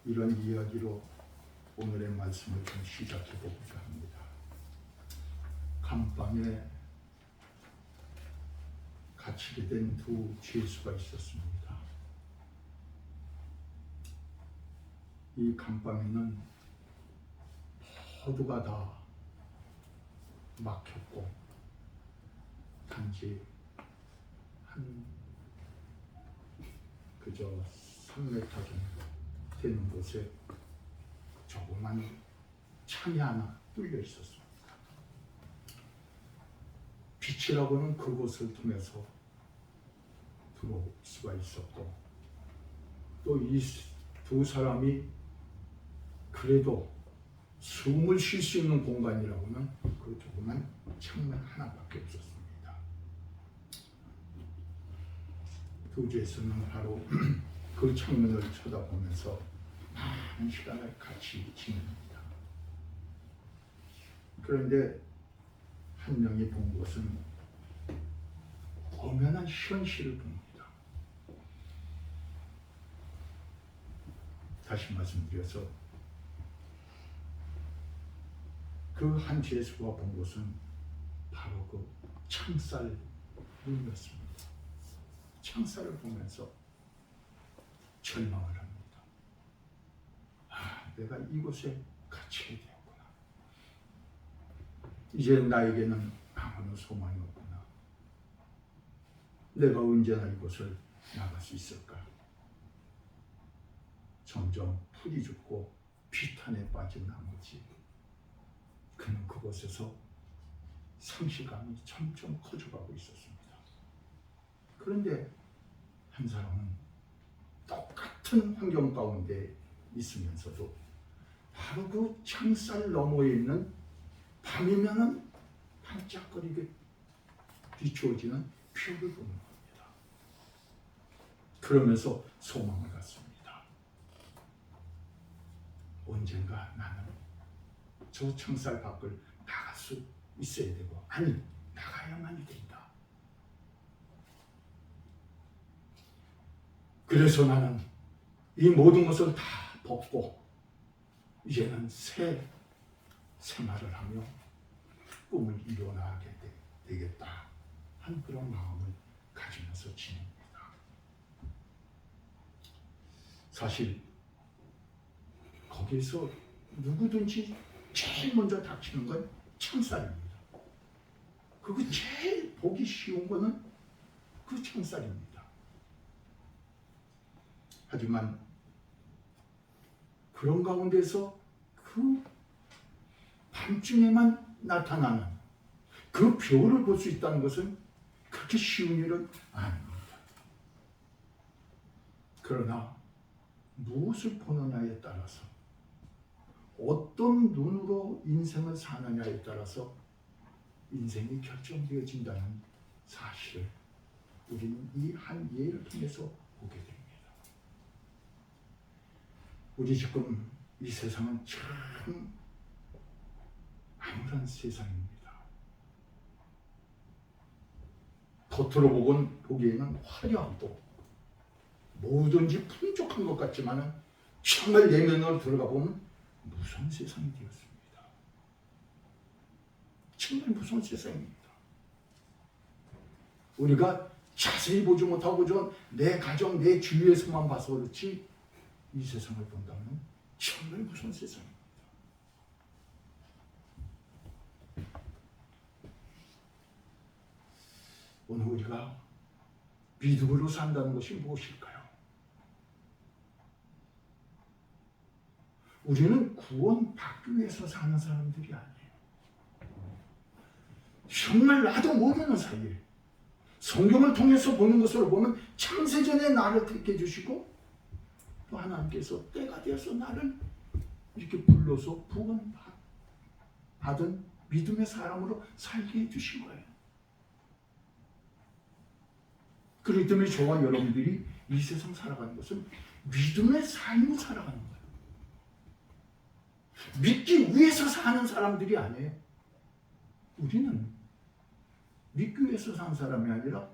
이런 이야기로 오늘의 말씀을 좀 시작해 보고자 합니다. 감방에 갇히게 된 두 죄수가 있었습니다. 이 감방에는 모두가 다 막혔고 단지 한 그저 3m 정도 되는 곳에 조그만 창이 하나 뚫려 있었습니다. 빛이라고는 그곳을 통해서 들어올 수가 있었고, 또 이 두 사람이 그래도 숨을 쉴 수 있는 공간이라고는 그 조그만 창문 하나밖에 없었습니다. 두 죄수는 바로 그 창문을 쳐다보면서 많은 시간을 같이 지냅니다. 그런데 한 명이 본 것은 엄연한 현실을 봅니다. 다시 말씀드려서 그 한 죄수가 본 것은 바로 그 창살 문이었습니다. 창살을 보면서 절망을 합니다. 내가 이곳에 갇혀야 되었구나. 이제 나에게는 아무런 소망이 없구나. 내가 언제나 이곳을 나갈 수 있을까? 점점 풀이 죽고 비탄에 빠진 나머지 그는 그곳에서 상실감이 점점 커져가고 있었습니다. 그런데 한 사람은 똑같은 환경 가운데 있으면서도 바로 그 창살 너머에 있는 밤이면은 반짝거리게 비추어지는 별을 보는 겁니다. 그러면서 소망을 갖습니다. 언젠가 나는 저 창살 밖을 나갈 수 있어야 되고, 아니 나가야만이 된다. 그래서 나는 이 모든 것을 다 벗고 이제는 새 생활을 하며 꿈을 이뤄나가게 되겠다 한 그런 마음을 가지면서 지냅니다. 사실 거기서 누구든지 제일 먼저 닥치는 건 창살입니다. 그거 제일 보기 쉬운 거는 그 창살입니다. 하지만 그런 가운데서 그 밤중에만 나타나는 그 별을 볼 수 있다는 것은 그렇게 쉬운 일은 아닙니다. 그러나 무엇을 보느냐에 따라서, 어떤 눈으로 인생을 사느냐에 따라서 인생이 결정되어진다는 사실을 우리는 이 한 예를 통해서 보게 됩니다. 우리 지금 이 세상은 참 암울한 세상입니다. 겉으로 보기에는 화려하고 뭐든지 풍족한 것 같지만 정말 내면으로 들어가 보면 무서운 세상이 되었습니다. 정말 무서운 세상입니다. 우리가 자세히 보지 못하고 내 가정, 내 주위에서만 봐서 그렇지 이 세상을 본다면 정말 무서운 세상입니다. 오늘 우리가 믿음으로 산다는 것이 무엇일까요? 우리는 구원받기 위해서 사는 사람들이 아니에요. 정말 나도 모르는 사이에 성경을 통해서 보는 것으로 보면 창세전에 나를 택해 주시고 또 하나님께서 때가 되어서 나를 이렇게 불러서 구원받은 믿음의 사람으로 살게 해주신 거예요. 그렇기 때문에 저와 여러분들이 이 세상 살아가는 것은 믿음의 삶으로 살아가는 거예요. 믿기 위해서 사는 사람들이 아니에요. 우리는 믿기 위해서 산 사람이 아니라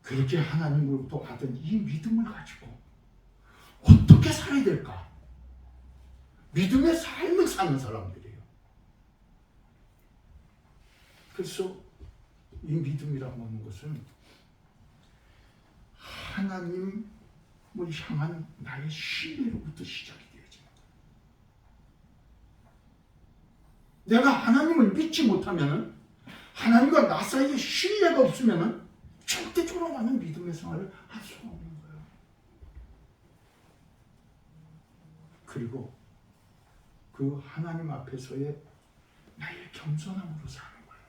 그렇게 하나님으로부터 받은 이 믿음을 가지고 어떻게 살아야 될까? 믿음의 삶을 사는 사람들이에요. 그래서 이 믿음이라고 하는 것은 하나님을 향한 나의 신뢰로부터 시작이 되어집니다. 내가 하나님을 믿지 못하면, 하나님과 나 사이에 신뢰가 없으면 절대적으로 나는 믿음의 생활을 할 수가 없는 거예요. 그리고 그 하나님 앞에서의 나의 겸손함으로 사는 거예요.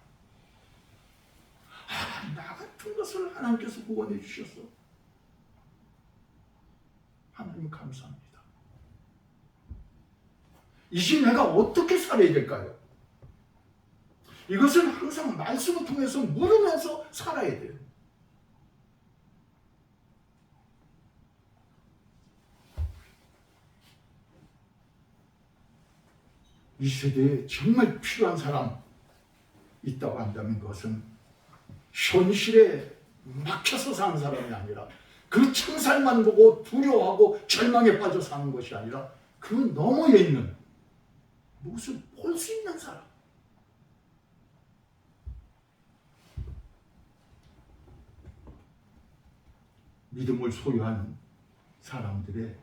나 같은 것을 하나님께서 구원해 주셨어. 하나님 감사합니다. 이제 내가 어떻게 살아야 될까요? 이것을 항상 말씀을 통해서 물으면서 살아야 돼요. 이 세대에 정말 필요한 사람 있다고 한다면 그것은 현실에 막혀서 사는 사람이 아니라 그 창살만 보고 두려워하고 절망에 빠져 사는 것이 아니라 그 너머에 있는 무엇을 볼 수 있는 사람. 믿음을 소유한 사람들의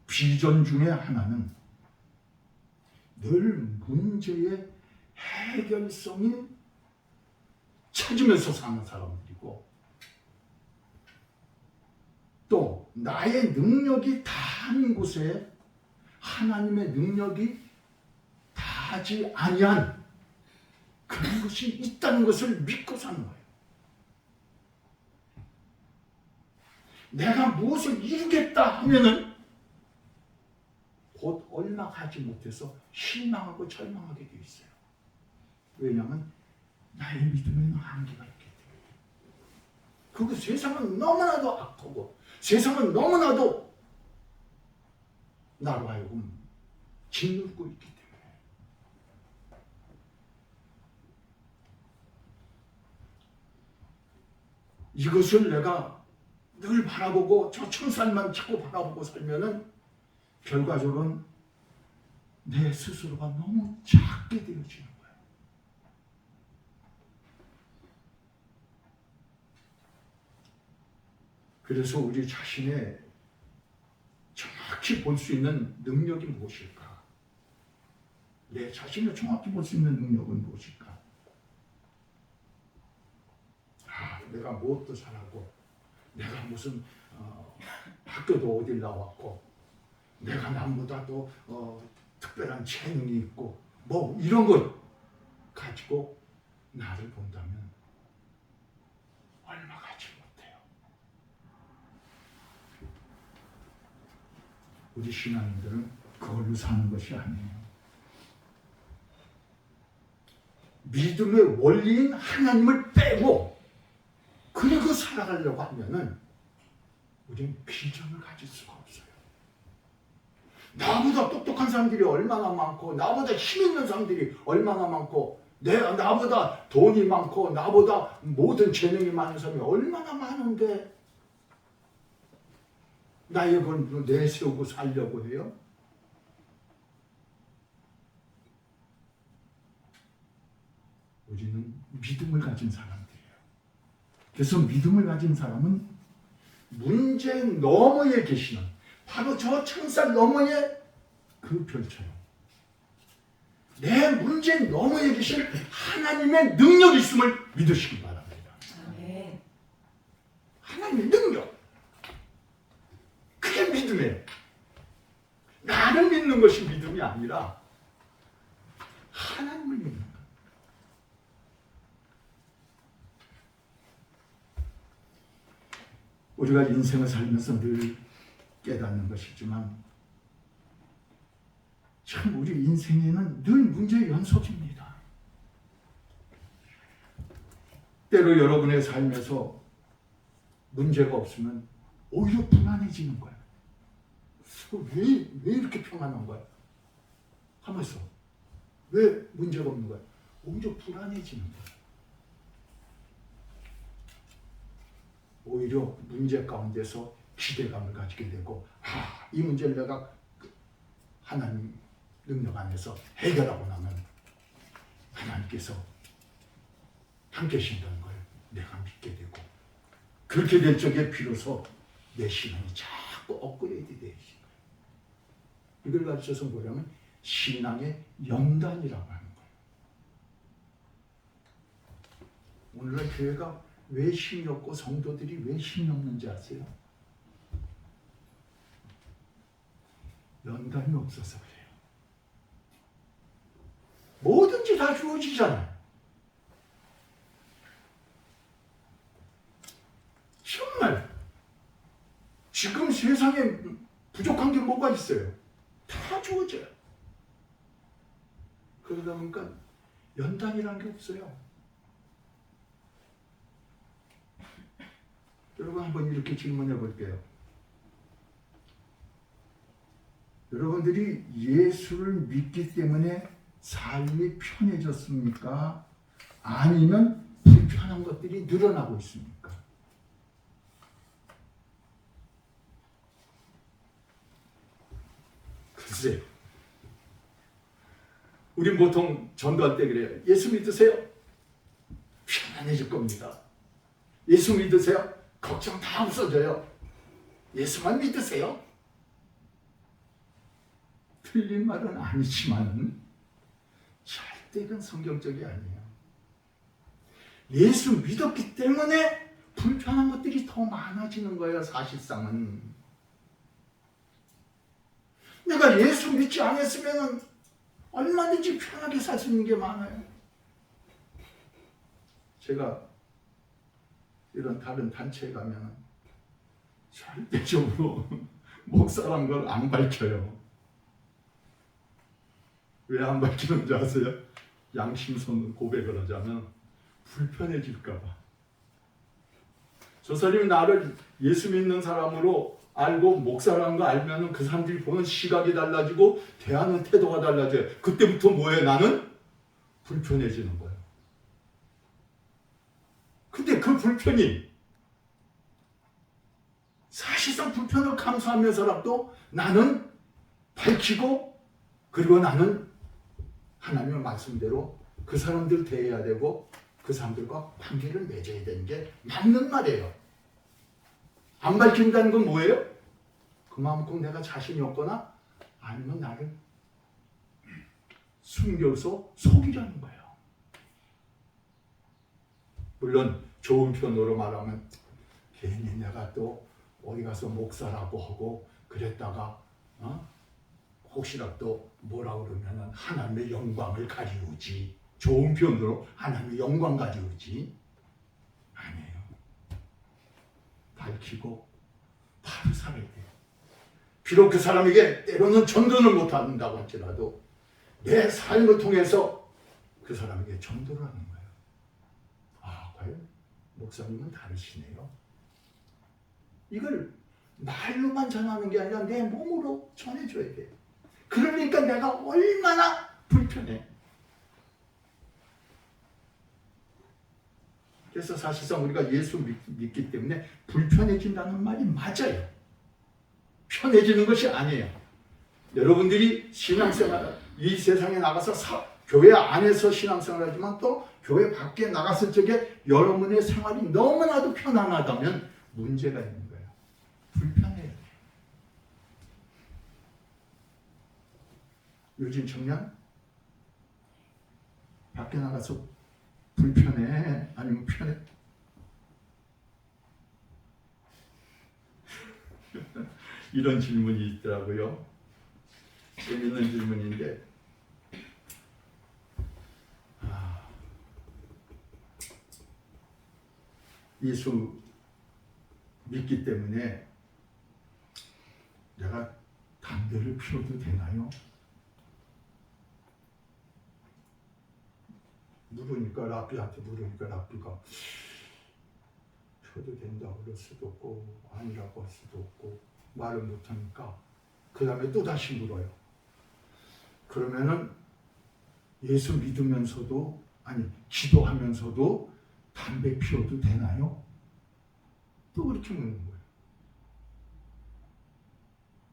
비전 중에 하나는 늘 문제의 해결성이 찾으면서 사는 사람들이고, 또 나의 능력이 다한 곳에 하나님의 능력이 다하지 아니한 그런 것이 있다는 것을 믿고 사는 거예요. 내가 무엇을 이루겠다 하면은 곧 얼마 가지 못해서 실망하고 절망하게 되어 있어요. 왜냐하면 나의 믿음에는 한계가 있기 때문에. 그리고 세상은 너무나도 악하고 세상은 너무나도 나로 하여금 짓누르고 있기 때문에. 이것을 내가 늘 바라보고 저 청산만 자꾸 바라보고 살면은 결과적으로는 내 스스로가 너무 작게 되어지는 거예요. 그래서 우리 자신의 정확히 볼 수 있는 능력이 무엇일까? 내 자신을 정확히 볼 수 있는 능력은 무엇일까? 내가 무엇도 잘하고, 내가 무슨 학교도 어딜 나왔고, 내가 남보다 더 특별한 재능이 있고, 뭐 이런 걸 가지고 나를 본다면 얼마 가지 못해요. 우리 신앙인들은 그걸로 사는 것이 아니에요. 믿음의 원리인 하나님을 빼고 그리고 살아가려고 하면은 우리는 비전을 가질 수가 없어요. 나보다 똑똑한 사람들이 얼마나 많고, 나보다 힘 있는 사람들이 얼마나 많고, 나보다 돈이 많고, 나보다 모든 재능이 많은 사람이 얼마나 많은데 나의 걸 내세우고 살려고 해요? 우리는 믿음을 가진 사람들이에요. 그래서 믿음을 가진 사람은 문제 너머에 계시는, 바로 저 창살 너머에 그 별처럼 내 문제 너머에 계신 하나님의 능력이 있음을 믿으시기 바랍니다. 아멘. 하나님의 능력, 그게 믿음이에요. 나를 믿는 것이 믿음이 아니라 하나님을 믿는 거예요. 우리가 인생을 살면서 늘 깨닫는 것이지만 참 우리 인생에는 늘 문제의 연속입니다. 때로 여러분의 삶에서 문제가 없으면 오히려 불안해지는 거예요. 왜 이렇게 평안한 거야? 하면서 왜 문제가 없는 거야? 오히려 불안해지는 거야. 오히려 문제 가운데서 기대감을 가지게 되고, 이 문제를 내가 하나님 능력 안에서 해결하고 나면 하나님께서 함께 하신다는 걸 내가 믿게 되고, 그렇게 될 적에 비로소 내 신앙이 자꾸 업그레이드 되어지는 거예요. 이걸 가르쳐서 뭐냐면 신앙의 연단이라고 하는 거예요. 오늘날 교회가 왜 힘이 없고 성도들이 왜 힘이 없는지 아세요? 연단이 없어서 그래요. 뭐든지 다 주어지잖아요. 정말 지금 세상에 부족한 게 뭐가 있어요? 다 주어져요. 그러다 보니까 연단이라는 게 없어요. 여러분 한번 이렇게 질문해 볼게요. 여러분들이 예수를 믿기 때문에 삶이 편해졌습니까? 아니면 불편한 것들이 늘어나고 있습니까? 글쎄요. 우린 보통 전도할 때 그래요. 예수 믿으세요? 편안해질 겁니다. 예수 믿으세요? 걱정 다 없어져요. 예수만 믿으세요? 틀린 말은 아니지만 절대 이건 성경적이 아니에요. 예수 믿었기 때문에 불편한 것들이 더 많아지는 거예요. 사실상은. 내가 예수 믿지 않았으면 얼마든지 편하게 살 수 있는 게 많아요. 제가 이런 다른 단체에 가면 절대적으로 목사란 걸 안 밝혀요. 왜 안 밝히는지 아세요? 양심선 고백을 하자면 불편해질까 봐. 저 사람이 나를 예수 믿는 사람으로 알고 목사라는 거 알면 그 사람들이 보는 시각이 달라지고 대하는 태도가 달라져요. 그때부터 뭐예요? 나는 불편해지는 거예요. 근데 그 불편이 사실상 불편을 감수하면서라도 나는 밝히고, 그리고 나는 하나님의 말씀대로 그 사람들 대해야 되고 그 사람들과 관계를 맺어야 되는 게 맞는 말이에요. 안 밝힌다는 건 뭐예요? 그만큼 내가 자신이 없거나 아니면 나를 숨겨서 속이려는 거예요. 물론 좋은 편으로 말하면 괜히 내가 또 어디 가서 목사라고 하고 그랬다가 혹시라도 뭐라 그러면 하나님의 영광을 가리우지. 좋은 편으로 하나님의 영광 가리우지. 아니에요. 밝히고 바로 살아야 돼요. 비록 그 사람에게 때로는 전도를 못한다고 할지라도 내 삶을 통해서 그 사람에게 전도를 하는 거예요. 과연 목사님은 다르시네요. 이걸 말로만 전하는 게 아니라 내 몸으로 전해줘야 돼요. 그러니까 내가 얼마나 불편해. 그래서 사실상 우리가 예수 믿기 때문에 불편해진다는 말이 맞아요. 편해지는 것이 아니에요. 여러분들이 신앙생활, 이 세상에 나가서 교회 안에서 신앙생활 하지만 또 교회 밖에 나갔을 적에 여러분의 생활이 너무나도 편안하다면 문제가 있는 거예요. 불편해요. 요즘 청년 밖에 나가서 불편해? 아니면 편해? 이런 질문이 있더라고요. 재밌는 질문인데 예수 믿기 때문에 내가 담배를 피워도 되나요? 물으니까 랍비한테 물으니까 랍비가 피워도 된다 그럴 수도 없고 아니라고 할 수도 없고 말을 못하니까 그 다음에 또 다시 물어요. 그러면은 예수 믿으면서도, 아니 기도하면서도 담배 피워도 되나요? 또 그렇게 묻는 거예요.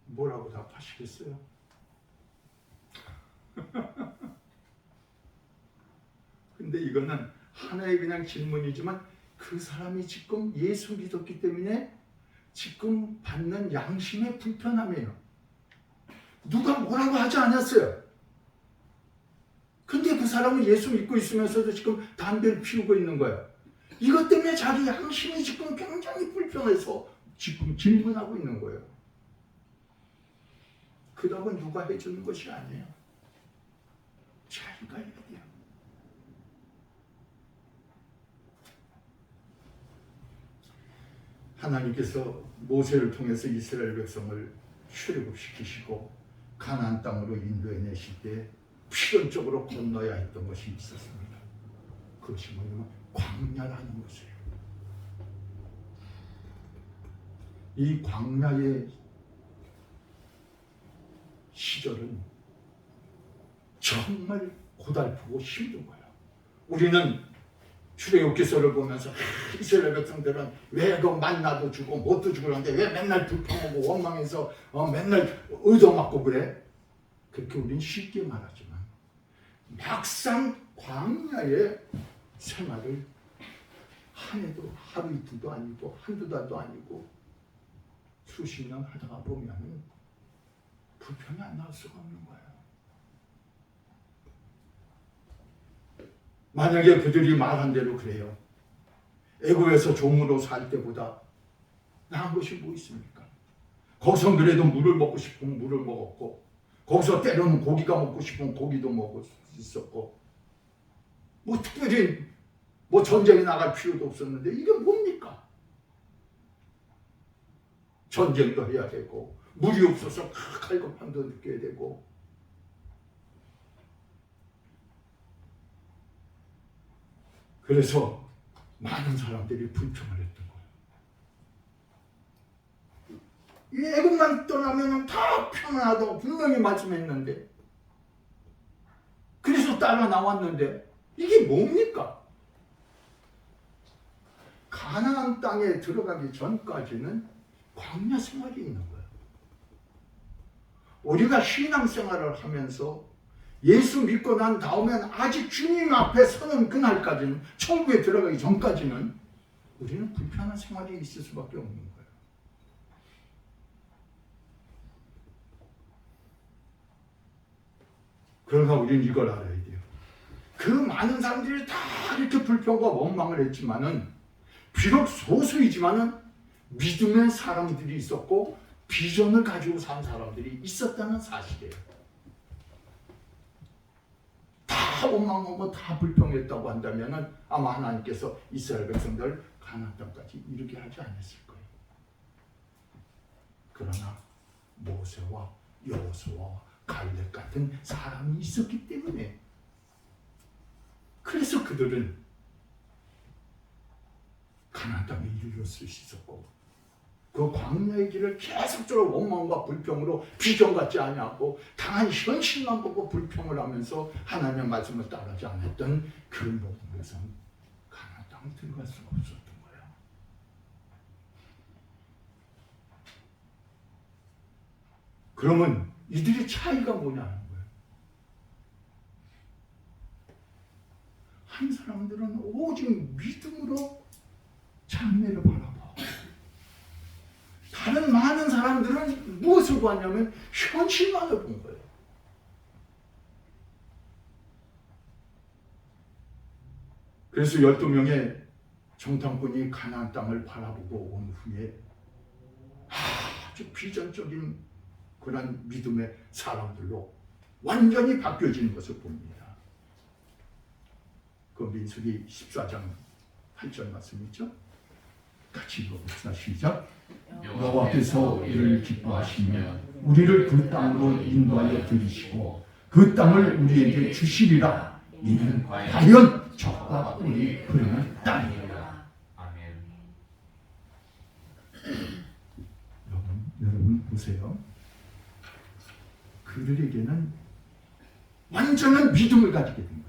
뭐라고 답하시겠어요? 근데 이거는 하나의 그냥 질문이지만 그 사람이 지금 예수 믿었기 때문에 지금 받는 양심의 불편함이에요. 누가 뭐라고 하지 않았어요. 근데 그 사람은 예수 믿고 있으면서도 지금 담배를 피우고 있는 거예요. 이것 때문에 자기 양심이 지금 굉장히 불편해서 지금 질문하고 있는 거예요. 그 답은 누가 해주는 것이 아니에요. 자기가 해야 돼요. 하나님께서 모세를 통해서 이스라엘 백성을 출애굽시키시고 가나안 땅으로 인도해 내실 때 필연적으로 건너야 했던 것이 있었습니다. 그것이 뭐냐면 광야라는 것이에요. 이 광야의 시절은 정말 고달프고 힘든 거예요. 우리는 출애굽기서를 보면서 이스라엘 백성들은 왜 그 만나도 주고 못도 주고 그러는데 왜 맨날 불평하고 원망해서 맨날 얻어맞고 그래? 그렇게 우리는 쉽게 말하지만 막상 광야의 생활을 한 해도 하루 이틀도 아니고 한두 달도 아니고 수십 년 하다가 보면 불평이 안 나올 수가 없는 거예요. 만약에 그들이 말한 대로 그래요. 애굽에서 종으로 살 때보다 나은 것이 뭐 있습니까? 거기서 그래도 물을 먹고 싶으면 물을 먹었고, 거기서 때로는 고기가 먹고 싶으면 고기도 먹을 수 있었고, 뭐 특별히 뭐 전쟁에 나갈 필요도 없었는데 이게 뭡니까? 전쟁도 해야 되고 물이 없어서 갈급함도 느껴야 되고, 그래서 많은 사람들이 불평을 했던 거예요. 애굽만 떠나면 다 평안하다고 분명히 말씀했는데, 그래서 따라 나왔는데 이게 뭡니까? 가나안 땅에 들어가기 전까지는 광야 생활이 있는 거예요. 우리가 신앙생활을 하면서 예수 믿고 난 다음엔 아직 주님 앞에 서는 그날까지는, 천국에 들어가기 전까지는 우리는 불편한 생활이 있을 수밖에 없는 거예요. 그러나 우리는 이걸 알아야 돼요. 그 많은 사람들이 다 이렇게 불평과 원망을 했지만은, 비록 소수이지만은 믿음의 사람들이 있었고 비전을 가지고 산 사람들이 있었다는 사실이에요. 다 원망하고 다 불평했다고 한다면은 아마 하나님께서 이스라엘 백성들 가나안 땅까지 이르게 하지 않았을 거예요. 그러나 모세와 여호수아와 갈렙 같은 사람이 있었기 때문에, 그래서 그들은 가나안 땅에 이르렀을 수 있었고, 그 광야의 길을 계속적으로 원망과 불평으로 비전 같지 아니하고 당한 현실만 보고 불평을 하면서 하나님의 말씀을 따르지 않았던 그 모든 가나안 땅에 들어갈 수가 없었던 거예요. 그러면 이들의 차이가 뭐냐는 거예요. 한 사람들은 오직 믿음으로 장래를 바라봐. 다른 많은 사람들은 무엇을 보았냐면 현실만을 본 거예요. 그래서 12명의 정탐꾼이 가나안 땅을 바라보고 온 후에 아주 비전적인 그런 믿음의 사람들로 완전히 바뀌어지는 것을 봅니다. 그 민수기 14장 8절 말씀이죠. 같이 읽어봅시다. 시작. 여호와께서 이를 기뻐하시며 우리를 그 땅으로 인도하여 들이시고 그 땅을 우리에게 주시리라. 이는 과연 적과 꿀이 흐르는 땅이라. 아멘. 여러분 보세요. 그들에게는 완전한 믿음을 가지게 된 거예요.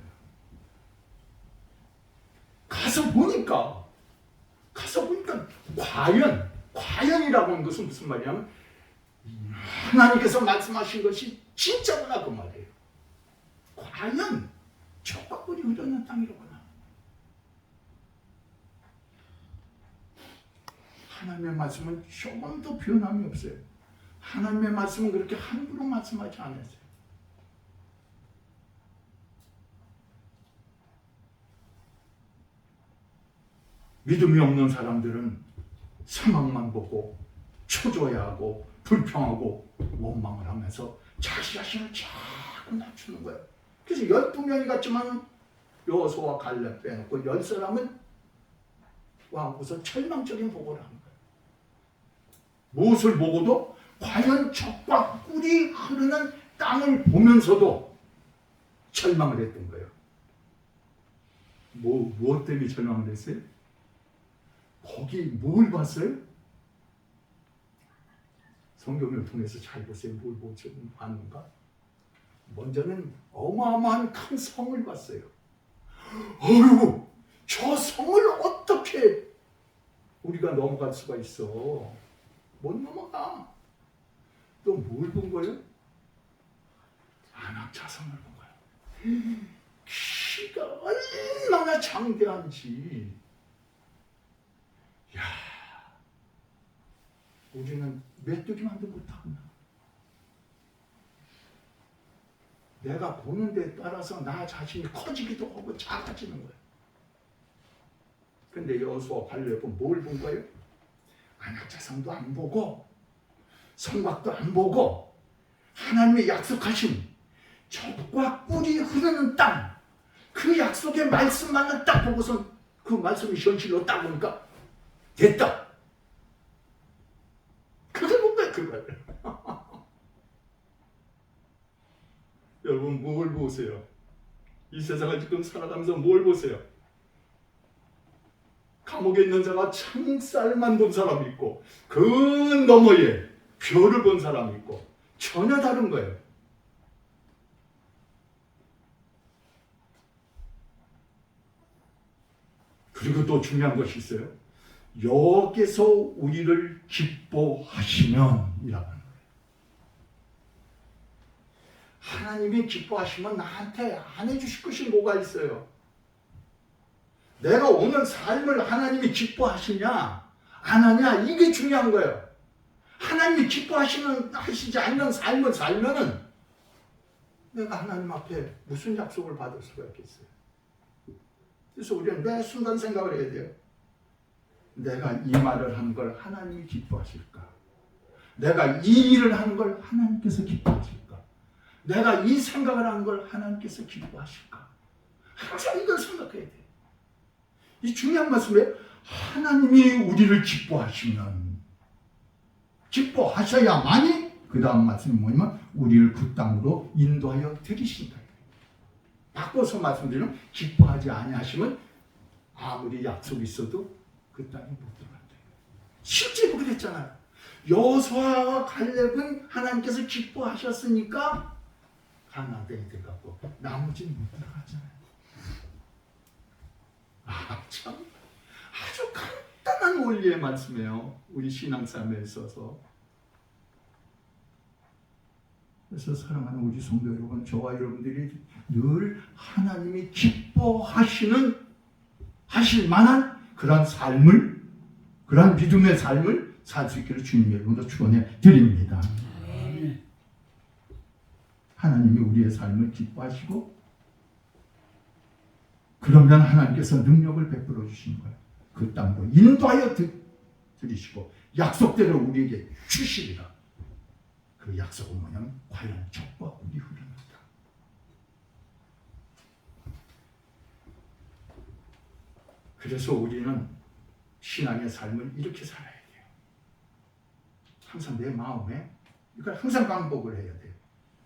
가서 보니까 과연이라고 하는 것은 무슨 말이냐면 하나님께서 말씀하신 것이 진짜구나 그 말이에요. 과연 젖과 꿀이 흐르는 땅이로구나. 하나님의 말씀은 조금도 변함이 없어요. 하나님의 말씀은 그렇게 함부로 말씀하지 않았어요. 믿음이 없는 사람들은 상황만 보고 초조해하고 불평하고 원망을 하면서 자기 자신을 자꾸 낮추는 거예요. 그래서 12명이 갔지만 여호수아와 갈렙 빼놓고 10사람은 와서 절망적인 보고를 하는 거예요. 무엇을 보고도 과연 젖과 꿀이 흐르는 땅을 보면서도 절망을 했던 거예요. 무엇 때문에 절망을 했어요? 거기 뭘 봤어요? 성경을 통해서 잘 보세요. 뭘 봤는가? 먼저는 어마어마한 큰 성을 봤어요. 어휴, 저 성을 어떻게 우리가 넘어갈 수가 있어? 못 넘어가. 또 뭘 본 거예요? 안악자성을 본 거예요. 키가 얼마나 장대한지. 야, 우리는 메뚜기만도 못하구나. 내가 보는 데 따라서 나 자신이 커지기도 하고 작아지는 거예요. 근데 여호수아 갈렙은 뭘 본 거예요? 안악자성도 안 보고 성곽도 안 보고 하나님의 약속하신 젖과 꿀이 흐르는 땅, 그 약속의 말씀만을 딱 보고서 그 말씀이 현실로 딱 보니까 됐다. 그걸 본 거예요. 그걸. 여러분 뭘 보세요? 이 세상을 지금 살아가면서 뭘 보세요? 감옥에 있는 자가 창살만 본 사람이 있고 그 너머에 별을 본 사람이 있고 전혀 다른 거예요. 그리고 또 중요한 것이 있어요. 여기서 우리를 기뻐하시면 이라는 거예요. 하나님이 기뻐하시면 나한테 안 해주실 것이 뭐가 있어요? 내가 오늘 삶을 하나님이 기뻐하시냐 안 하냐 이게 중요한 거예요. 하나님이 기뻐하시지 않는 삶을 살면은 내가 하나님 앞에 무슨 약속을 받을 수가 있겠어요? 그래서 우리는 매 순간 생각을 해야 돼요. 내가 이 말을 한 걸 하나님이 기뻐하실까? 내가 이 일을 한 걸 하나님께서 기뻐하실까? 내가 이 생각을 한 걸 하나님께서 기뻐하실까? 항상 이걸 생각해야 돼요. 이 중요한 말씀이에요. 하나님이 우리를 기뻐하셔야만이 그 다음 말씀이 뭐냐면 우리를 그 땅으로 인도하여 드리신다. 바꿔서 말씀드리면 기뻐하지 아니하시면 아무리 약속이 있어도 그 땅에 못 들어간다. 실제로 그랬잖아요. 여호수아와 갈렙은 하나님께서 기뻐하셨으니까 가나안 땅에 들어갔고 나머지는 못 들어가잖아요. 참 아주 간단한 원리의 말씀이에요. 우리 신앙생활에 있어서. 그래서 사랑하는 우리 성도 여러분, 저와 여러분들이 늘 하나님이 기뻐하실 만한 그러한 삶을, 그러한 믿음의 삶을 살 수 있기를 주님 여러분도 축원해 드립니다. 하나님이 우리의 삶을 기뻐하시고 그러면 하나님께서 능력을 베풀어 주신 거예요. 그 땅으로 인도하여 드리시고 약속대로 우리에게 주시리라. 그 약속은 뭐냐면 과연 젖과 꿀이 흐르는 땅. 그래서 우리는 신앙의 삶을 이렇게 살아야 돼요. 항상 내 마음에 이걸 항상 반복을 해야 돼요.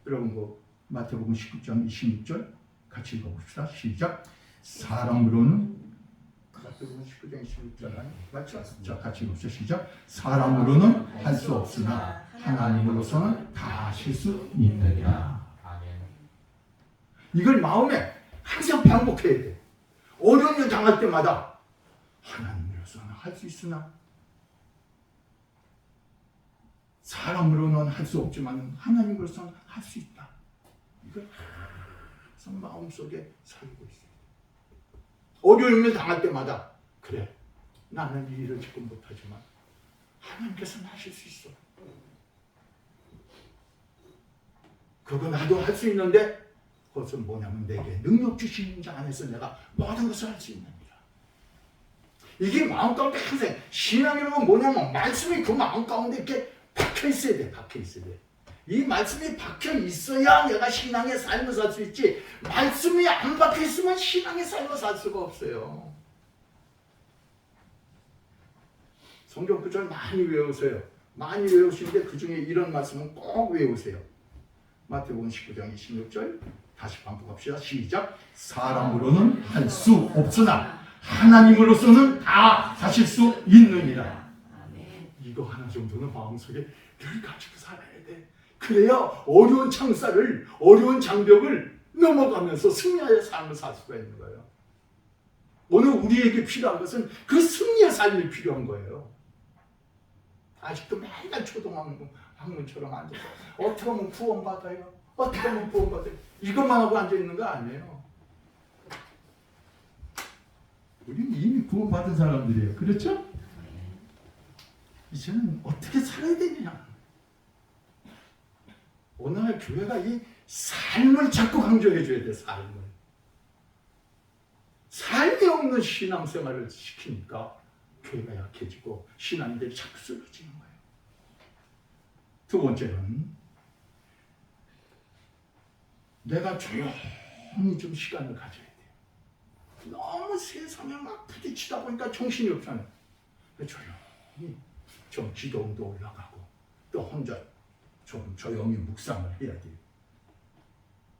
여러분 그 마태복음 19장 26절 같이 읽어봅시다. 시작. 사람으로는 마태복음 19장 26절 맞죠? 자 같이 읽읍시다. 시작. 사람으로는 할 수 없으나 하나님으로서는 다 하실 수 있느니라. 이걸 마음에 항상 반복해야 돼. 어려운 일 당할 때마다 하나님으로서는 할 수 있으나 사람으로는 할 수 없지만 하나님으로서는 할 수 있다. 이걸 항상 마음속에 살고 있어요. 어려운 일 당할 때마다 그래, 나는 이 일을 지금 못하지만 하나님께서는 하실 수 있어. 그거 나도 할 수 있는데 그것은 뭐냐면 내게 능력 주시는 자 안에서 내가 모든 것을 할 수 있느니라. 이게 마음 가운데 항상 신앙이란 뭐냐면 말씀이 그 마음 가운데 이렇게 박혀 있어야 돼. 박혀 있어야 돼. 이 말씀이 박혀 있어야 내가 신앙의 삶을 살 수 있지, 말씀이 안 박혀 있으면 신앙의 삶을 살 수가 없어요. 성경 구절 많이 외우세요. 많이 외우시는데 그 중에 이런 말씀은 꼭 외우세요. 마태복음 19장 26절 다시 반복합시다. 시작. 사람으로는 할 수 없으나 하나님으로서는 다 하실 수 있느니라. 이거 하나 정도는 마음속에 늘 가지고 살아야 돼. 그래야 어려운 창살을, 어려운 장벽을 넘어가면서 승리의 삶을 살 수가 있는 거예요. 오늘 우리에게 필요한 것은 그 승리의 삶이 필요한 거예요. 아직도 맨날 초등학문처럼 앉아서 어떻게 하면 구원받아요? 어떻게 하면 구원받아요? 이것만 하고 앉아있는 거 아니에요. 우리는 이미 구원받은 사람들이에요. 그렇죠? 이제는 어떻게 살아야 되느냐. 오늘날 교회가 이 삶을 자꾸 강조해 줘야 돼. 삶이 없는 신앙생활을 시키니까 교회가 약해지고 신앙인들이 자꾸 쓰러지는 거예요. 두 번째는 내가 조용히 좀 시간을 가져야 돼요. 너무 세상에 막 부딪히다 보니까 정신이 없잖아요. 조용히 좀 기도원도 올라가고 또 혼자 좀 조용히 묵상을 해야 돼요.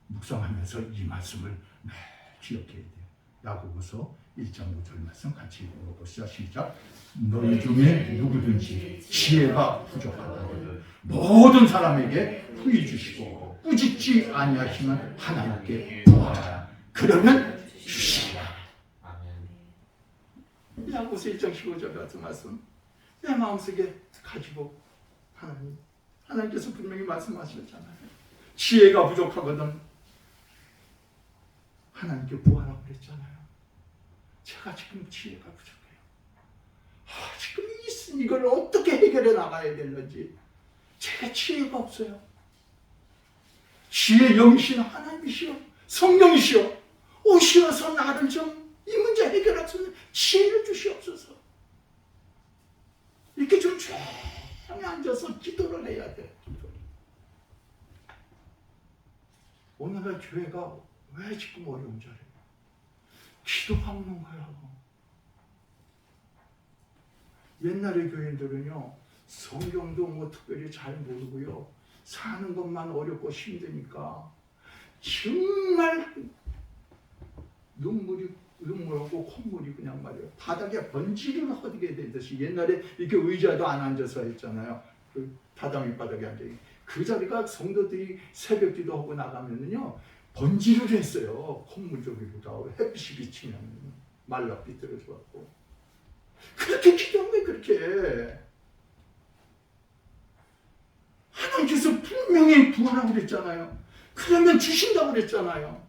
묵상하면서 이 말씀을 매일 기억해야 돼요. 야고보서 1장 5절 말씀 같이 읽어보시죠. 시작. 너희 중에 누구든지 지혜가 부족하거든 모든 사람에게 후히 주시고 꾸짖지 아니하시면 하나님께 구하라. 그러면 주시리라. 야고보서 1장 15절 같은 말씀 내 마음속에 가지고 하나님께서 분명히 말씀하셨잖아요. 지혜가 부족하거든 하나님께 구하라고 그랬잖아요. 제가 지금 지혜가 부족해요. 지금 이걸 어떻게 해결해 나가야 되는지 제가 지혜가 없어요. 지혜 영이신 하나님이시여, 성령이시여, 오시어서 나를 좀 이 문제 해결할 수 있는 지혜를 주시옵소서. 이렇게 좀 조용히 앉아서 기도를 해야 돼. 오늘날 교회가 왜 지금 어려운 줄 알아요? 기도가 없는 거야. 옛날의 교인들은요, 성경도 뭐 특별히 잘 모르고요, 사는 것만 어렵고 힘드니까 정말 눈물하고 콧물이 그냥 말이에요. 바닥에 번지를 허리게 되듯이 옛날에 이렇게 의자도 안 앉아서 했잖아요. 그 다다미 바닥에 앉아. 그 자리가 성도들이 새벽 기도하고 나가면은요, 번지를 했어요. 콧물 저기보다 햇빛이 비치면 말라 삐뚤어져 갖고. 그렇게 기도한 거예요. 그렇게. 하나님께서 분명히 구하라고 그랬잖아요. 그러면 주신다고 그랬잖아요.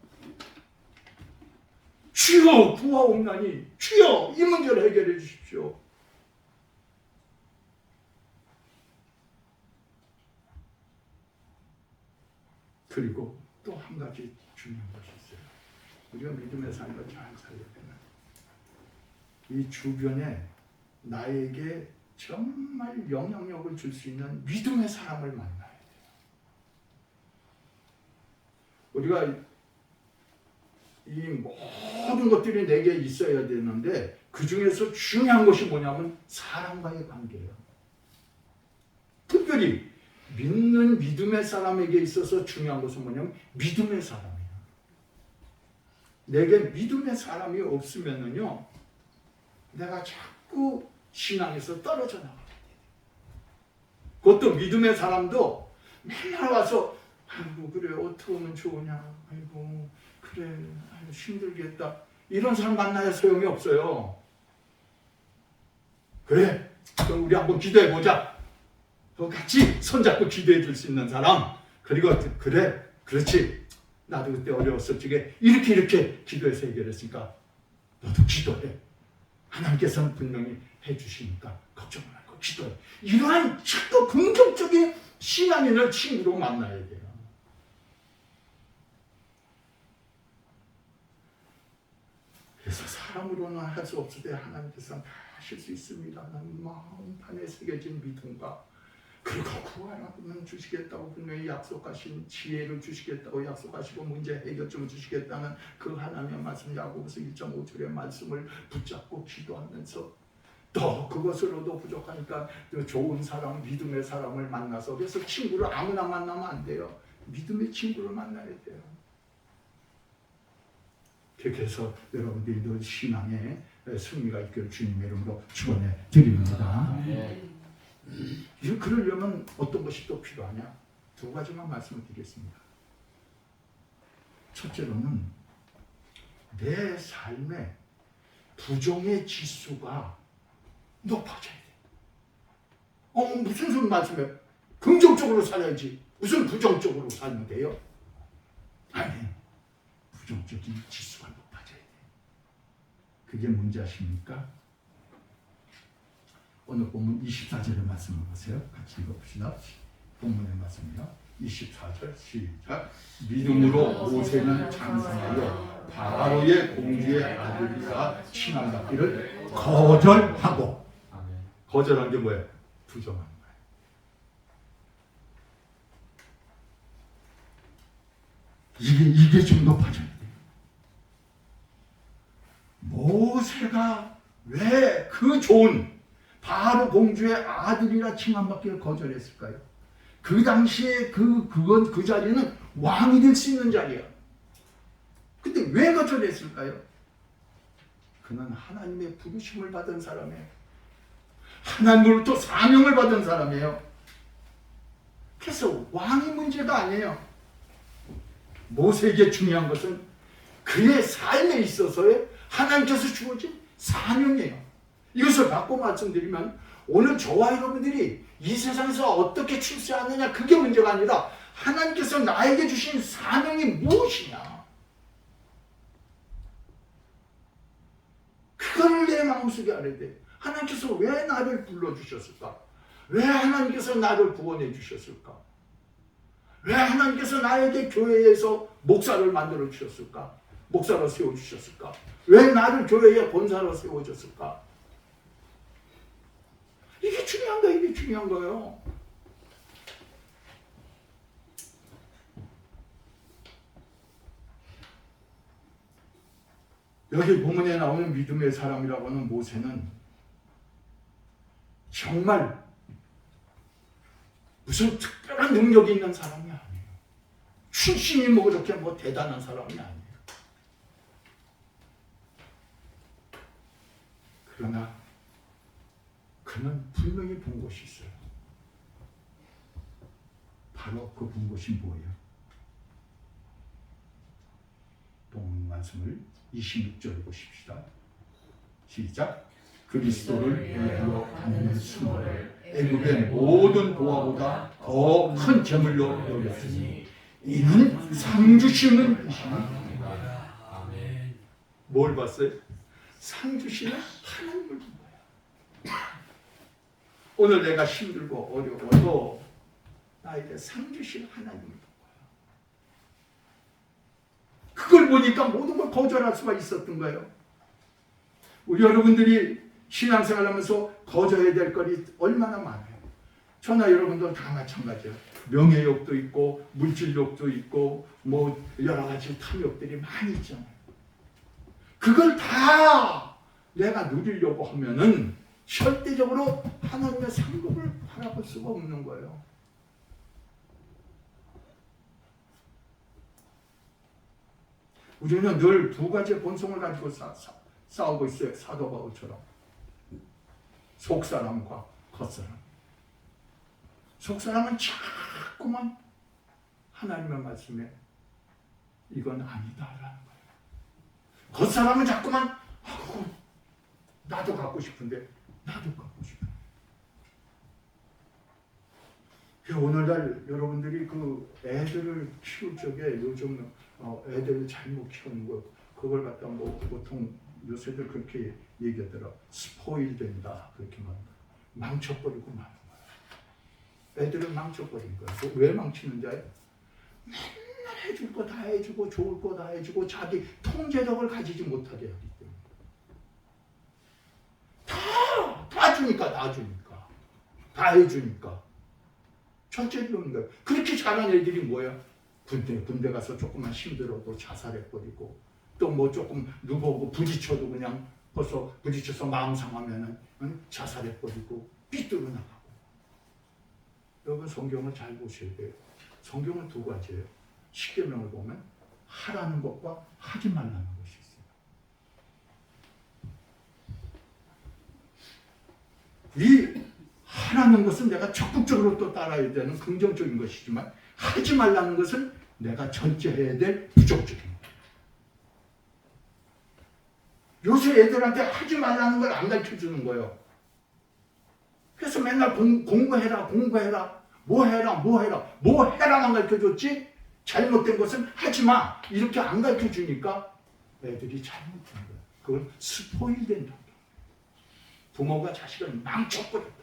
주여 구하옵나니 주여 이 문제를 해결해 주십시오. 그리고 또 한 가지 중요한 것이 있어요. 우리가 믿음의 삶을 잘 살려야 되는 이 주변에 나에게 정말 영향력을 줄 수 있는 믿음의 사람을 만나야 돼요. 우리가 이 모든 것들이 내게 있어야 되는데 그 중에서 중요한 것이 뭐냐면 사람과의 관계예요. 특별히 믿는 믿음의 사람에게 있어서 중요한 것은 뭐냐면 믿음의 사람이에요. 내게 믿음의 사람이 없으면은요, 내가 자꾸 신앙에서 떨어져 나가게 돼요. 그것도 믿음의 사람도 맨날 와서 아이고 그래 어떻게 하면 좋으냐, 아이고 그래, 아유, 힘들겠다. 이런 사람 만나야 소용이 없어요. 그래, 그럼 우리 한번 기도해 보자. 같이 손잡고 기도해 줄 수 있는 사람. 그리고 그래, 그렇지. 나도 그때 어려웠을 적에 이렇게 기도해서 해결했으니까 너도 기도해. 하나님께서는 분명히 해주시니까 걱정 말고 기도해. 이러한 자꾸 긍정적인 신앙인을 친구로 만나야 돼요. 그래서 사람으로는 할 수 없을 때 하나님께서는 다 하실 수 있습니다. 나는 마음판에 새겨진 믿음과 그리고 구하라면 주시겠다고 분명히 약속하신 지혜를 주시겠다고 약속하시고 문제 해결점을 주시겠다는 그 하나님의 말씀 야고보서 1.5절의 말씀을 붙잡고 기도하면서 또 그것으로도 부족하니까 좋은 사람, 믿음의 사람을 만나서 그래서 친구를 아무나 만나면 안 돼요. 믿음의 친구를 만나야 돼요. 그렇게 해서 여러분들이 늘 신앙에 승리가 있기를 주님의 이름으로 축원해 드립니다. 그러려면 어떤 것이 또 필요하냐? 두 가지만 말씀을 드리겠습니다. 첫째로는 내 삶의 부정의 지수가 높아져야 돼. 무슨 말씀이에요? 긍정적으로 살아야지. 무슨 부정적으로 살면 돼요? 아니, 부정적인 지수가 높아져야 돼. 그게 뭔지 아십니까? 오늘 본문 24절의 말씀을 보세요. 같이 읽어봅시다. 본문의 말씀이요. 24절 시작. 믿음으로 모세는 장성하여 바로의 공주의 아들이라 칭함받기를 거절하고. 거절한 게 뭐예요? 부정한 거예요. 이게 좀 높아져야 돼요. 모세가 왜 그 좋은 바로 공주의 아들이라 칭함받기를 거절했을까요? 그 당시에 그 자리는 왕이 될 수 있는 자리야. 근데 왜 거절했을까요? 그는 하나님의 부르심을 받은 사람이에요. 하나님으로부터 사명을 받은 사람이에요. 그래서 왕이 문제가 아니에요. 모세에게 중요한 것은 그의 삶에 있어서의 하나님께서 주어진 사명이에요. 이것을 갖고 말씀드리면 오늘 저와 여러분들이 이 세상에서 어떻게 출세하느냐 그게 문제가 아니라 하나님께서 나에게 주신 사명이 무엇이냐 그걸 내 마음속에 알아야 돼. 하나님께서 왜 나를 불러주셨을까? 왜 하나님께서 나를 구원해 주셨을까? 왜 하나님께서 나에게 교회에서 목사를 만들어 주셨을까? 목사로 세워주셨을까? 왜 나를 교회의 본사로 세워줬을까? 이게 중요한 거예요. 이게 중요한 거예요. 여기 본문에 나오는 믿음의 사람이라고 하는 모세는 정말 무슨 특별한 능력이 있는 사람이 아니에요. 출신이 뭐 그렇게 대단한 사람이 아니에요. 그러나 그는 분명히 본 것이 있어요. 바로 그 본 것이 뭐예요? 본문 말씀을 26절 보십시다. 시작. 그리스도를 위하여 받는 수고를 애굽의 모든 보화보다 더 큰 재물로 여겼으니 이는 상 주시는 이시니. 뭘 봤어요? 상 주시는 하나님을 본 거예요. 오늘 내가 힘들고 어려워도 나에게 상 주시는 하나님을 본 거예요. 그걸 보니까 모든 걸 거절할 수가 있었던 거예요. 우리 여러분들이 신앙생활하면서 거절해야 될 것이 얼마나 많아요. 저나 여러분들 다 마찬가지예요. 명예욕도 있고 물질욕도 있고 뭐 여러 가지 탐욕들이 많이 있잖아요. 그걸 다 내가 누리려고 하면은 절대적으로 하나님의 상급을 바라볼 수가 없는 거예요. 우리는 늘 두 가지의 본성을 가지고 싸우고 있어요. 사도 바울처럼. 속사람과 겉사람. 속사람은 자꾸만 하나님의 말씀에 이건 아니다라는 거예요. 겉사람은 자꾸만 나도 갖고 싶은데 나도 갖고 싶어. 오늘날 여러분들이 그 애들을 키울 적에 요즘 애들 잘못 키우는 거 그걸 갖다 뭐 보통 요새들 그렇게 얘기하더라. 스포일 된다 그렇게 말합니다. 망쳐버리고 마는 거야. 애들을 망쳐버린 거야. 왜 망치는지 알아요? 맨날 해줄 거 다 해주고 좋을 거 다 해주고 자기 통제력을 가지지 못하게 하기 때문에 다 주니까 다 해주니까 절제되는 거예요. 그렇게 잘한 애들이 뭐야? 군대 가서 조금만 힘들어도 자살해버리고 또 뭐 조금 누구하고 부딪혀도 그냥 벌써 부딪혀서 마음 상하면은 자살해버리고 삐뚤어 나가고. 여러분 성경을 잘 보셔야 돼요. 성경은 두 가지예요. 십계명을 보면 하라는 것과 하지 말라는 것이 있어요. 이 하라는 것은 내가 적극적으로 또 따라야 되는 긍정적인 것이지만 하지 말라는 것은 내가 절제해야 될 부정적인 것. 요새 애들한테 하지 말라는 걸 안 가르쳐주는 거예요. 그래서 맨날 공부해라 뭐 해라만 가르쳐줬지 잘못된 것은 하지 마 이렇게 안 가르쳐주니까 애들이 잘못한 거예요. 그건 스포일 된다. 부모가 자식을 망쳐버렸다.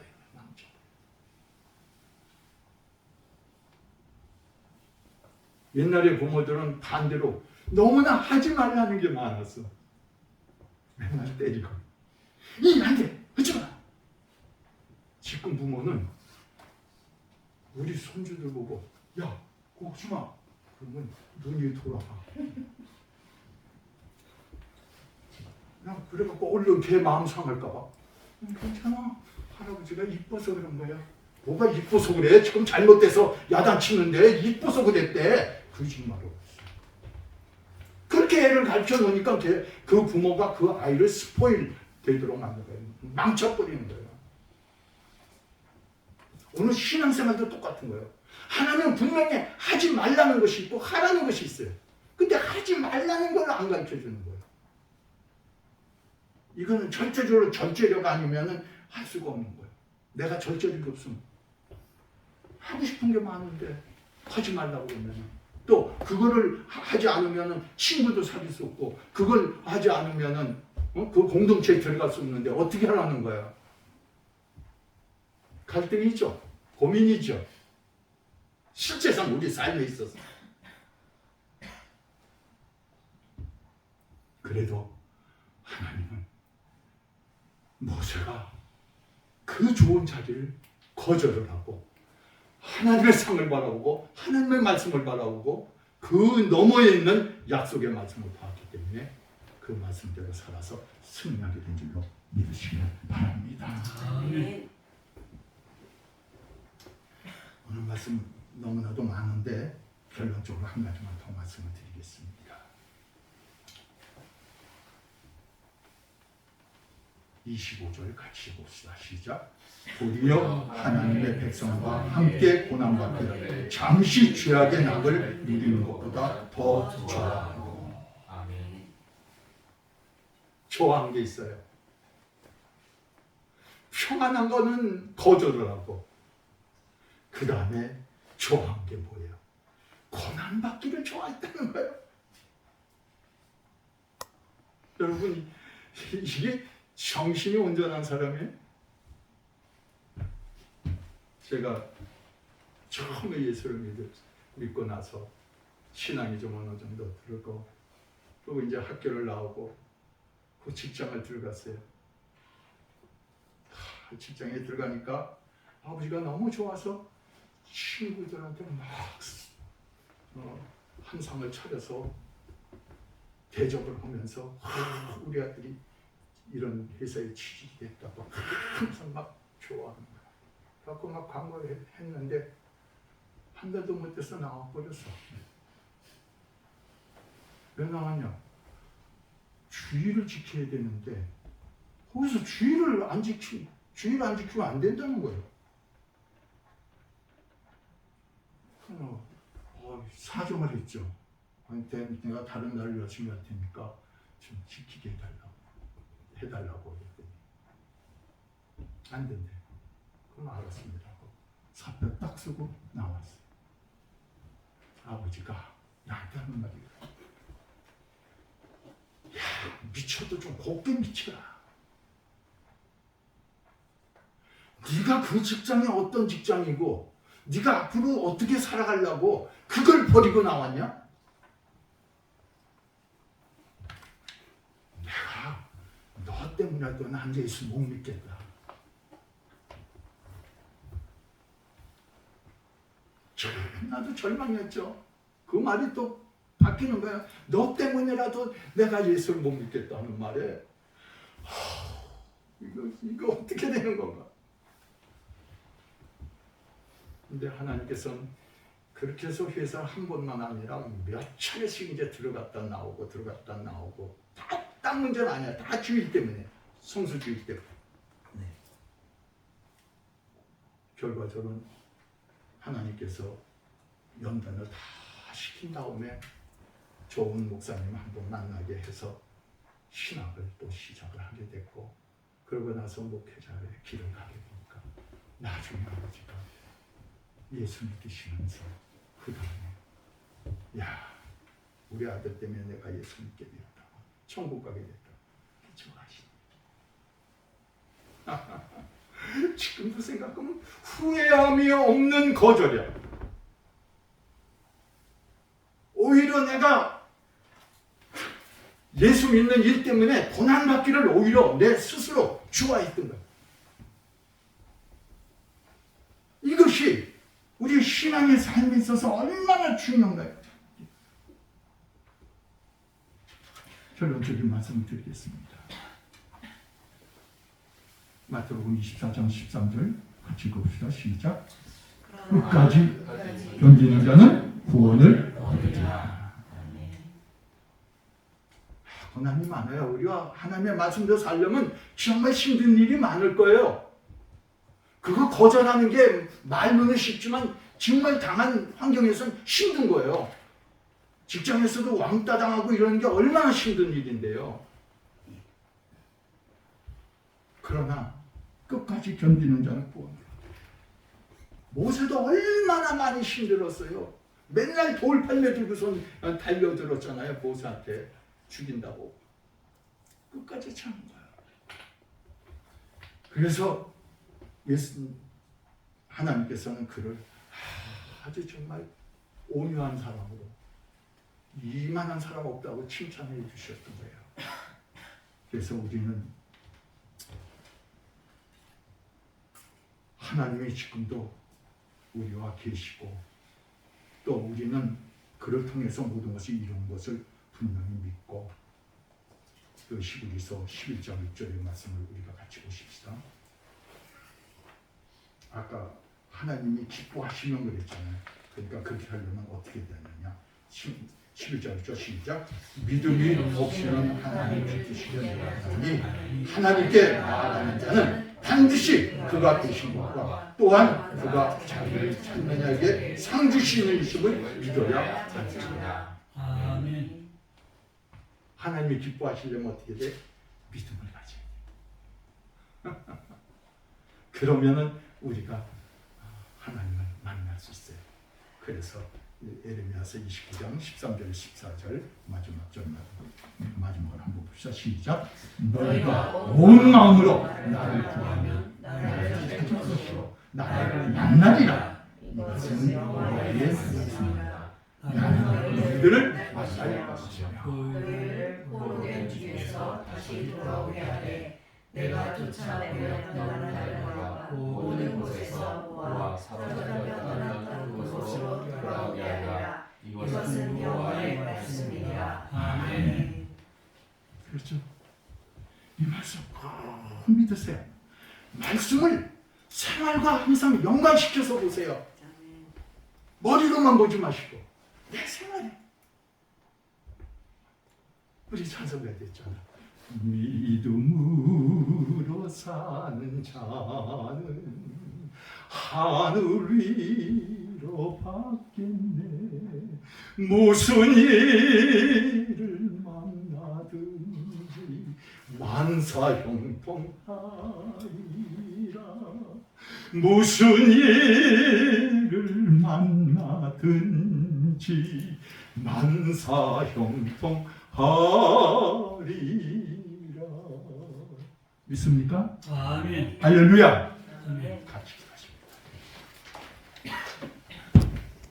옛날에 부모들은 반대로 너무나 하지 말라는 게 많았어. 맨날 때리고 안 돼, 하지 마. 지금 부모는 우리 손주들 보고 야, 그거 하지 마. 그러면 눈이 돌아가. 그냥 그래갖고 얼른 걔 마음 상할까 봐. 괜찮아. 할아버지가 이뻐서 그런 거야. 뭐가 이뻐서 그래? 지금 잘못돼서 야단치는데 이뻐서 그랬대. 거짓말을 했어. 그렇게 애를 가르쳐 놓으니까 그 부모가 그 아이를 스포일 되도록 만든 거예요. 망쳐버리는 거예요. 오늘 신앙생활도 똑같은 거예요. 하나님은 분명히 하지 말라는 것이 있고 하라는 것이 있어요. 근데 하지 말라는 걸 안 가르쳐 주는 거예요. 이거는 전체적으로 절제력 아니면 할 수가 없는 거예요. 내가 절제력이 없으면 하고 싶은 게 많은데 하지 말라고 그러면 또 그거를 하지 않으면 친구도 사귈 수 없고 그걸 하지 않으면 그 공동체에 들어갈 수 없는데 어떻게 하라는 거야? 갈등이 있죠. 고민이죠. 실제상 우리 삶에 있어서. 그래도 하나님은 모세가 그 좋은 자리를 거절을 하고 하나님의 상을 바라보고 하나님의 말씀을 바라보고 그 너머에 있는 약속의 말씀을 봤기 때문에 그 말씀대로 살아서 승리하게 된 줄로 믿으시길 바랍니다. 아멘. 오늘 말씀 너무나도 많은데 결론적으로 한 가지만 더 말씀을 드리겠습니다. 25절 같이 봅시다. 시작. 도리어 하나님의 백성과 함께 고난받되 잠시 죄악의 낙을 누리는 것보다 더 좋아하고. 아멘. 좋아하는 게 있어요. 평안한 거는 거절을 하고 그 다음에 좋아하는 게 뭐예요? 고난받기를 좋아했다는 거예요. 여러분 이게 정신이 온전한 사람이에요. 제가 처음에 예수를 믿고 나서 신앙이 좀 어느 정도 들고 그리고 이제 학교를 나오고 그 직장을 들어갔어요. 직장에 들어가니까 아버지가 너무 좋아서 친구들한테 막 한상을 차려서 대접을 하면서 우리 아들이 이런 회사에 취직됐다고 항상 막 좋아하는 거야. 그래서 막 광고를 했는데 한 달도 못 돼서 나와버렸어. 왜 나왔냐? 주의를 지켜야 되는데 거기서 주의를 안 지키면 안 된다는 거예요. 사정을 했죠. 한테 내가 다른 날을 열심히 할 테니까 좀 지키게 해달라고 했더니 안 된대. 그럼 알았습니다 하고 사표 딱 쓰고 나왔어요. 아버지가 나한테 하는 말이 야, 미쳐도 좀 곱게 미쳐라. 네가 그 직장이 어떤 직장이고 네가 앞으로 어떻게 살아가려고 그걸 버리고 나왔냐? 내가 너 때문에라도 난 예수 못 믿겠다. 나도 절망했죠. 그 말이 또 바뀌는 거야. 너 때문에라도 내가 예수를 못 믿겠다는 말에 이거 어떻게 되는 건가? 근데 하나님께서는 그렇게 해서 회사 한 번만 아니라 몇 차례씩 이제 들어갔다 나오고 딱 문제는 아니야. 다 주일 때문에, 성수주일 때문에. 네. 결과적으로 하나님께서 연단을 다 시킨 다음에 좋은 목사님 한 분 만나게 해서 신학을 또 시작을 하게 됐고, 그러고 나서 목회자의 길을 가게 되니까 나중에 아버지가 예수 믿으시면서 그 다음에 야, 우리 아들 때문에 내가 예수 믿게 되었다고, 천국 가게 됐다고 기뻐하시네. 지금도 생각하면 후회함이 없는 거절이야. 오히려 내가 예수 믿는 일 때문에 고난받기를 오히려 내 스스로 좋아했던 거야. 이것이 우리 신앙의 삶에 있어서 얼마나 중요한 거예요. 결론적인 말씀을 드리겠습니다. 마태복음 24장 13절 같이 읽읍시다. 시작. 끝까지 견디는 자는 구원을 얻으리라. 고난이 많아요. 우리가 하나님의 말씀대로 살려면 정말 힘든 일이 많을 거예요. 그거 거절하는 게 말로는 쉽지만 정말 당한 환경에서는 힘든 거예요. 직장에서도 왕따 당하고 이러는 게 얼마나 힘든 일인데요. 그러나 끝까지 견디는 자는 구원을. 모세도 얼마나 많이 힘들었어요. 맨날 돌팔매 들고서 달려들었잖아요. 모세한테 죽인다고. 끝까지 참은 거예요. 그래서 하나님께서는 그를 아주 정말 온유한 사람으로, 이만한 사람 없다고 칭찬해 주셨던 거예요. 그래서 우리는 하나님이 지금도 우리와 계시고, 또 우리는 그를 통해서 모든 것이 이룬 것을 분명히 믿고, 그 히브리서 11장 6절의 말씀을 우리가 같이 보십시다. 아까 하나님이 기뻐하시면 그랬잖아요. 그러니까 그렇게 하려면 어떻게 되느냐. 11절 6절 시작. 믿음이 없이는 하나님의 뜻이 되느니 하나님께 나아가는 자는 반드시 그가 되신 것과 또한 그가 자기를 찾는 자에게 상 주시는 이심을 믿어야 하리라. 아멘. 하나님이 기뻐하시려면 어떻게 돼? 믿음을 가져야 돼. 그러면은 우리가 하나님을 만날 수 있어요. 그래서 예레미야서 29장 13절 14절 마지막을 한번 봅시다. 시작. 너희가 온 마음으로 나를 구하면 나를 찾을 것이요 나를 만나리라. 이것은 너희의 말씀이다. 나는 너희들을 만날 것이며 너희를 포로된 집에서 다시 돌아오게 하되 내가 쫓아내며 떠나는 자와 모든 곳에서 모아 사로잡혀 떠났던 곳으로 돌아오게 하리라. 이것은 여호와의 말씀이라. 아멘. 그렇죠. 이 말씀 꼭 믿으세요. 말씀을 생활과 항상 연관시켜서 보세요. 머리로만 보지 마시고 내 생활에. 우리 찬송가 됐잖아. 믿음으로 사는 자는 하늘 위로 받겠네. 무슨 일을 만나든지 만사형통하리라. 무슨 일을 만나든지 만사형통하리라. 믿습니까? 아멘. 할렐루야. 아멘. 같이